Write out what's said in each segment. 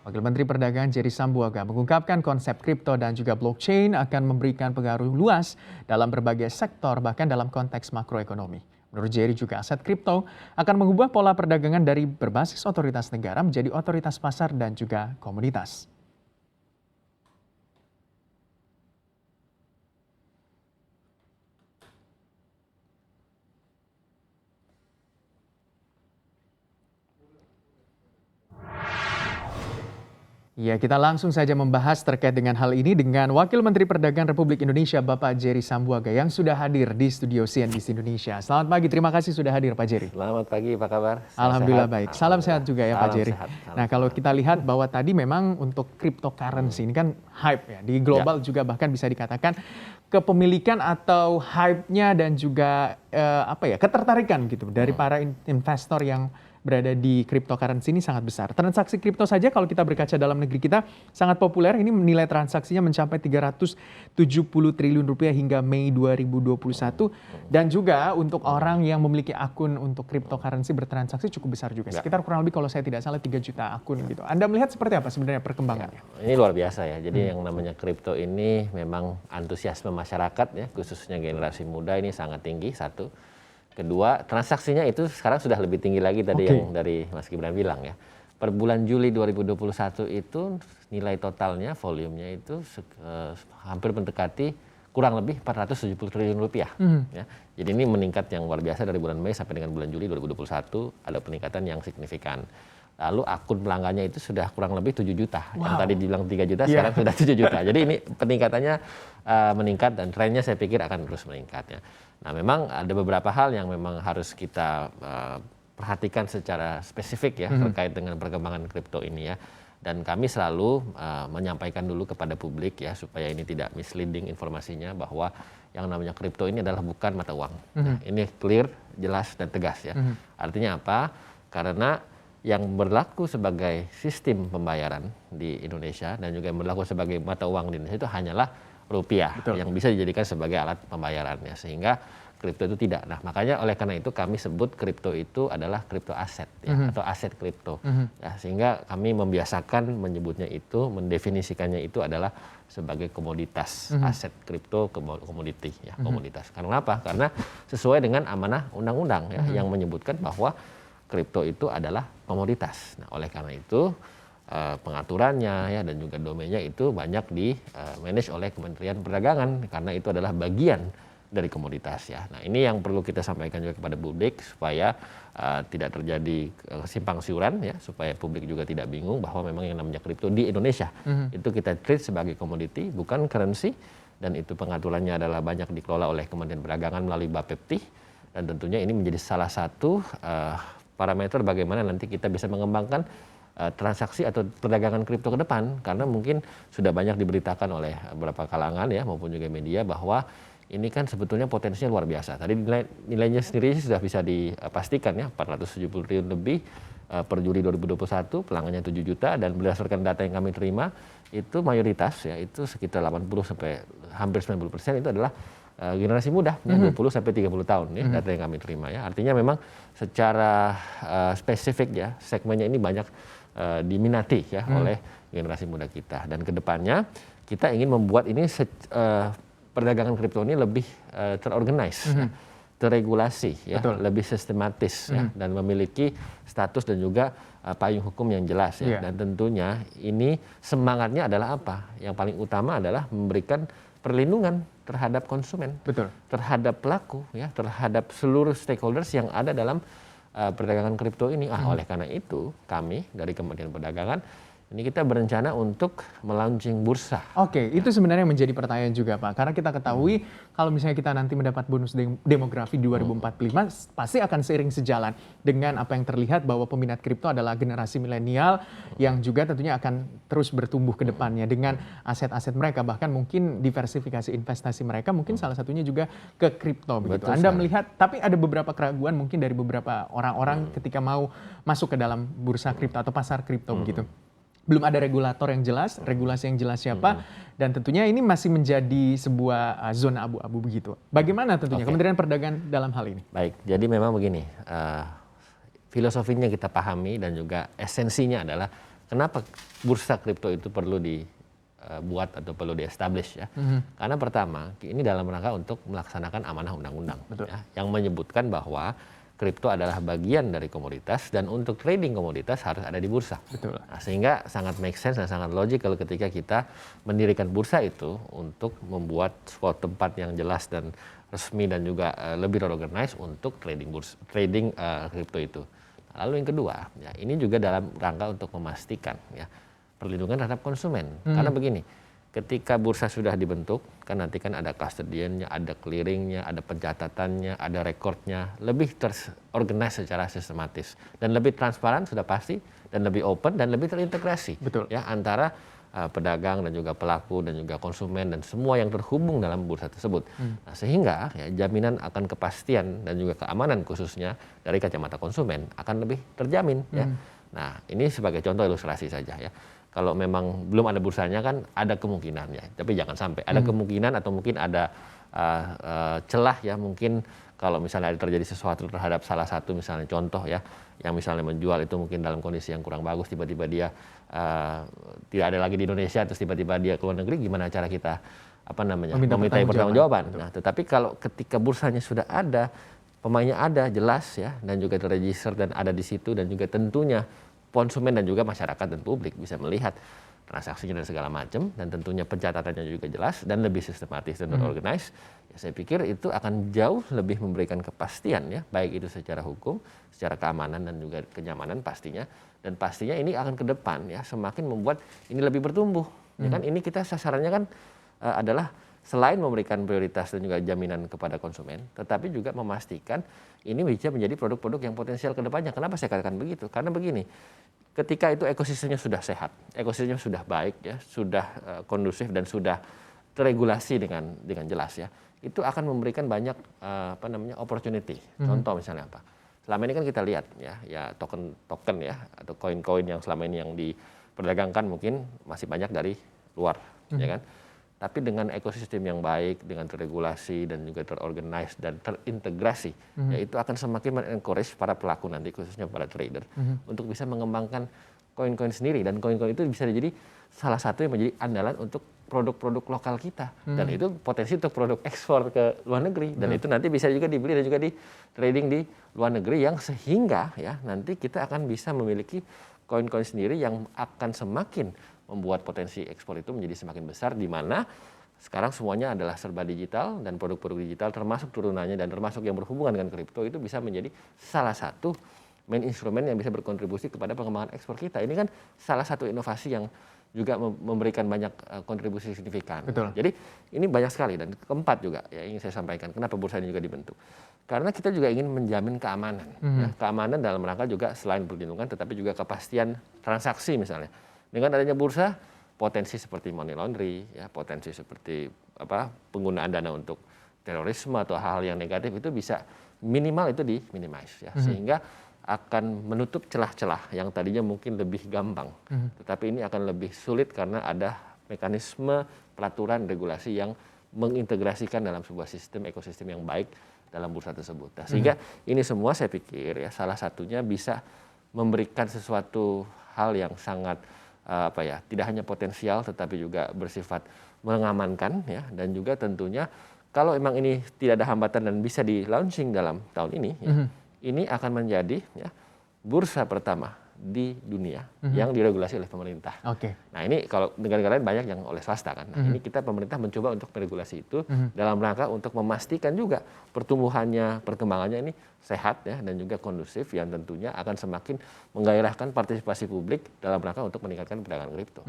Wakil Menteri Perdagangan Jerry Sambuaga mengungkapkan konsep kripto dan juga blockchain akan memberikan pengaruh luas dalam berbagai sektor, bahkan dalam konteks makroekonomi. Menurut Jerry juga aset kripto akan mengubah pola perdagangan dari berbasis otoritas negara menjadi otoritas pasar dan juga komoditas. Ya, kita langsung saja membahas terkait dengan hal ini dengan Wakil Menteri Perdagangan Republik Indonesia Bapak Jerry Sambuaga yang sudah hadir di studio CNBC Indonesia. Selamat pagi, terima kasih sudah hadir Pak Jerry. Selamat pagi, apa kabar? Alhamdulillah baik. Salam sehat juga ya Pak Jerry. Nah, kalau kita lihat bahwa tadi memang untuk cryptocurrency ini kan hype ya. Di global juga bahkan bisa dikatakan kepemilikan atau hype-nya dan juga ketertarikan gitu dari para investor yang berada di cryptocurrency ini sangat besar. Transaksi kripto saja kalau kita berkaca dalam negeri kita sangat populer. Ini nilai transaksinya mencapai 370 triliun rupiah hingga Mei 2021. Dan juga untuk orang yang memiliki akun untuk cryptocurrency bertransaksi cukup besar juga. Sekitar kurang lebih kalau saya tidak salah 3 juta akun gitu. Anda melihat seperti apa sebenarnya perkembangannya? Ini luar biasa ya. Jadi yang namanya kripto ini memang antusiasme masyarakat ya, khususnya generasi muda ini sangat tinggi, satu. Kedua, transaksinya itu sekarang sudah lebih tinggi lagi tadi yang dari Mas Gibran bilang ya. Per bulan Juli 2021 itu nilai totalnya, volumenya itu hampir mendekati kurang lebih 470 triliun rupiah. Ya. Jadi ini meningkat yang luar biasa dari bulan Mei sampai dengan bulan Juli 2021, ada peningkatan yang signifikan. Lalu akun pelanggannya itu sudah kurang lebih 7 juta. Yang tadi dibilang 3 juta, sekarang sudah 7 juta. Jadi ini peningkatannya meningkat dan trennya saya pikir akan terus meningkat ya. Nah memang ada beberapa hal yang memang harus kita perhatikan secara spesifik ya terkait dengan perkembangan kripto ini ya. Dan kami selalu menyampaikan dulu kepada publik ya supaya ini tidak misleading informasinya bahwa yang namanya kripto ini adalah bukan mata uang. Nah, ini clear, jelas dan tegas ya. Artinya apa? Karena yang berlaku sebagai sistem pembayaran di Indonesia dan juga yang berlaku sebagai mata uang di Indonesia itu hanyalah rupiah. Betul. Yang bisa dijadikan sebagai alat pembayarannya, sehingga kripto itu tidak. Nah makanya oleh karena itu kami sebut kripto itu adalah kripto aset ya, atau aset kripto ya, sehingga kami membiasakan menyebutnya itu, mendefinisikannya itu adalah sebagai komoditas. Aset kripto komoditi ya, komoditas. Karena apa? Karena sesuai dengan amanah undang-undang ya, yang menyebutkan bahwa kripto itu adalah komoditas. Nah oleh karena itu pengaturannya ya dan juga domainnya itu banyak di manage oleh Kementerian Perdagangan karena itu adalah bagian dari komoditas ya. Nah ini yang perlu kita sampaikan juga kepada publik supaya tidak terjadi simpang siuran ya, supaya publik juga tidak bingung bahwa memang yang namanya kripto di Indonesia itu kita treat sebagai komoditi bukan currency, dan itu pengaturannya adalah banyak dikelola oleh Kementerian Perdagangan melalui Bapepti, dan tentunya ini menjadi salah satu parameter bagaimana nanti kita bisa mengembangkan transaksi atau perdagangan kripto ke depan, karena mungkin sudah banyak diberitakan oleh beberapa kalangan ya maupun juga media bahwa ini kan sebetulnya potensinya luar biasa. Tadi nilainya sendiri sudah bisa dipastikan ya 470 triliun lebih per Juli 2021, pelanggannya 7 juta, dan berdasarkan data yang kami terima itu mayoritas ya itu sekitar 80 sampai hampir 90% itu adalah generasi muda ya, 20 sampai 30 tahun ya, data yang kami terima ya. Artinya memang secara spesifik ya segmennya ini banyak diminati ya oleh generasi muda kita, dan kedepannya kita ingin membuat ini perdagangan kripto ini lebih terorganize, ya, terregulasi ya, lebih sistematis ya, dan memiliki status dan juga payung hukum yang jelas ya. Dan tentunya ini semangatnya adalah apa? Yang paling utama adalah memberikan perlindungan terhadap konsumen, terhadap pelaku ya, terhadap seluruh stakeholders yang ada dalam perdagangan kripto ini. Oleh karena itu kami dari Kementerian Perdagangan ini kita berencana untuk melaunching bursa. Oke, itu sebenarnya menjadi pertanyaan juga Pak. Karena kita ketahui kalau misalnya kita nanti mendapat bonus demografi 2045, pasti akan seiring sejalan dengan apa yang terlihat bahwa peminat kripto adalah generasi milenial yang juga tentunya akan terus bertumbuh ke depannya dengan aset-aset mereka. Bahkan mungkin diversifikasi investasi mereka mungkin salah satunya juga ke kripto begitu. Anda melihat, tapi ada beberapa keraguan mungkin dari beberapa orang-orang ketika mau masuk ke dalam bursa kripto atau pasar kripto begitu. Belum ada regulator yang jelas, regulasi yang jelas siapa, dan tentunya ini masih menjadi sebuah zona abu-abu begitu. Bagaimana tentunya Kementerian Perdagangan dalam hal ini? Baik, jadi memang begini, filosofinya kita pahami dan juga esensinya adalah kenapa bursa kripto itu perlu dibuat atau perlu di-establish ya. Karena pertama, ini dalam rangka untuk melaksanakan amanah undang-undang ya, yang menyebutkan bahwa kripto adalah bagian dari komoditas dan untuk trading komoditas harus ada di bursa. Betul. Nah, sehingga sangat make sense dan sangat logical ketika kita mendirikan bursa itu untuk membuat suatu tempat yang jelas dan resmi dan juga lebih organized untuk trading kripto itu. Lalu yang kedua, ya ini juga dalam rangka untuk memastikan ya perlindungan terhadap konsumen. Karena begini, ketika bursa sudah dibentuk, kan nanti kan ada custodiannya, ada clearingnya, ada pencatatannya, ada rekornya, lebih terorganize secara sistematis dan lebih transparan sudah pasti dan lebih open dan lebih terintegrasi. Betul. Ya antara pedagang dan juga pelaku dan juga konsumen dan semua yang terhubung dalam bursa tersebut. Nah, sehingga ya, jaminan akan kepastian dan juga keamanan khususnya dari kacamata konsumen akan lebih terjamin. Ya. Nah ini sebagai contoh ilustrasi saja ya. Kalau memang belum ada bursanya kan ada kemungkinan ya, tapi jangan sampai ada kemungkinan atau mungkin ada celah ya, mungkin kalau misalnya ada terjadi sesuatu terhadap salah satu misalnya contoh ya, yang misalnya menjual itu mungkin dalam kondisi yang kurang bagus, tiba-tiba dia tidak ada lagi di Indonesia, terus tiba-tiba dia ke luar negeri, gimana cara kita memintai pertanggungjawaban. Nah, tetapi kalau ketika bursanya sudah ada, pemainnya ada jelas ya, dan juga terregister dan ada di situ, dan juga tentunya konsumen dan juga masyarakat dan publik bisa melihat transaksinya dan segala macam, dan tentunya pencatatannya juga jelas dan lebih sistematis dan terorganize. Ya, saya pikir itu akan jauh lebih memberikan kepastian ya, baik itu secara hukum, secara keamanan dan juga kenyamanan pastinya, dan pastinya ini akan ke depan ya semakin membuat ini lebih bertumbuh. Ya kan, ini kita sasarannya kan adalah selain memberikan prioritas dan juga jaminan kepada konsumen, tetapi juga memastikan ini bisa menjadi produk-produk yang potensial ke depannya. Kenapa saya katakan begitu? Karena begini, ketika itu ekosistemnya sudah sehat, ekosistemnya sudah baik ya, sudah kondusif dan sudah terregulasi dengan jelas ya, itu akan memberikan banyak opportunity. Contoh misalnya apa? Selama ini kan kita lihat ya token ya atau koin-koin yang selama ini yang diperdagangkan mungkin masih banyak dari luar, ya kan? Tapi dengan ekosistem yang baik, dengan terregulasi dan juga terorganize dan terintegrasi, ya itu akan semakin men-encourage para pelaku nanti, khususnya para trader, untuk bisa mengembangkan koin-koin sendiri. Dan koin-koin itu bisa jadi salah satu yang menjadi andalan untuk produk-produk lokal kita. Dan itu potensi untuk produk ekspor ke luar negeri. Dan itu nanti bisa juga dibeli dan juga di trading di luar negeri, yang sehingga ya nanti kita akan bisa memiliki koin-koin sendiri yang akan semakin membuat potensi ekspor itu menjadi semakin besar, di mana sekarang semuanya adalah serba digital, dan produk-produk digital termasuk turunannya dan termasuk yang berhubungan dengan kripto itu bisa menjadi salah satu main instrumen yang bisa berkontribusi kepada pengembangan ekspor kita. Ini kan salah satu inovasi yang juga memberikan banyak kontribusi signifikan. Betul. Jadi ini banyak sekali. Dan keempat juga ya ingin saya sampaikan, kenapa bursa ini juga dibentuk. Karena kita juga ingin menjamin keamanan. Ya, keamanan dalam rangka juga selain perlindungan tetapi juga kepastian transaksi misalnya. Dengan adanya bursa, potensi seperti money laundry, ya, potensi seperti penggunaan dana untuk terorisme atau hal-hal yang negatif itu bisa minimal itu diminimize ya, sehingga akan menutup celah-celah yang tadinya mungkin lebih gampang, tetapi ini akan lebih sulit karena ada mekanisme peraturan regulasi yang mengintegrasikan dalam sebuah sistem ekosistem yang baik dalam bursa tersebut. Nah, sehingga ini semua saya pikir ya salah satunya bisa memberikan sesuatu hal yang sangat tidak hanya potensial tetapi juga bersifat mengamankan ya, dan juga tentunya kalau memang ini tidak ada hambatan dan bisa di launching dalam tahun ini ya, ini akan menjadi ya bursa pertama di dunia yang diregulasi oleh pemerintah. Nah ini kalau negara-negara lain banyak yang oleh swasta kan. Nah ini kita pemerintah mencoba untuk meregulasi itu dalam rangka untuk memastikan juga pertumbuhannya, perkembangannya ini sehat ya, dan juga kondusif, yang tentunya akan semakin menggairahkan partisipasi publik dalam rangka untuk meningkatkan perdagangan kripto.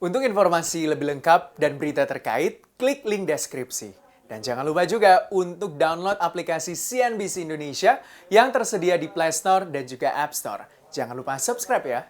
Untuk informasi lebih lengkap dan berita terkait, klik link deskripsi. Dan jangan lupa juga untuk download aplikasi CNBC Indonesia yang tersedia di Play Store dan juga App Store. Jangan lupa subscribe ya.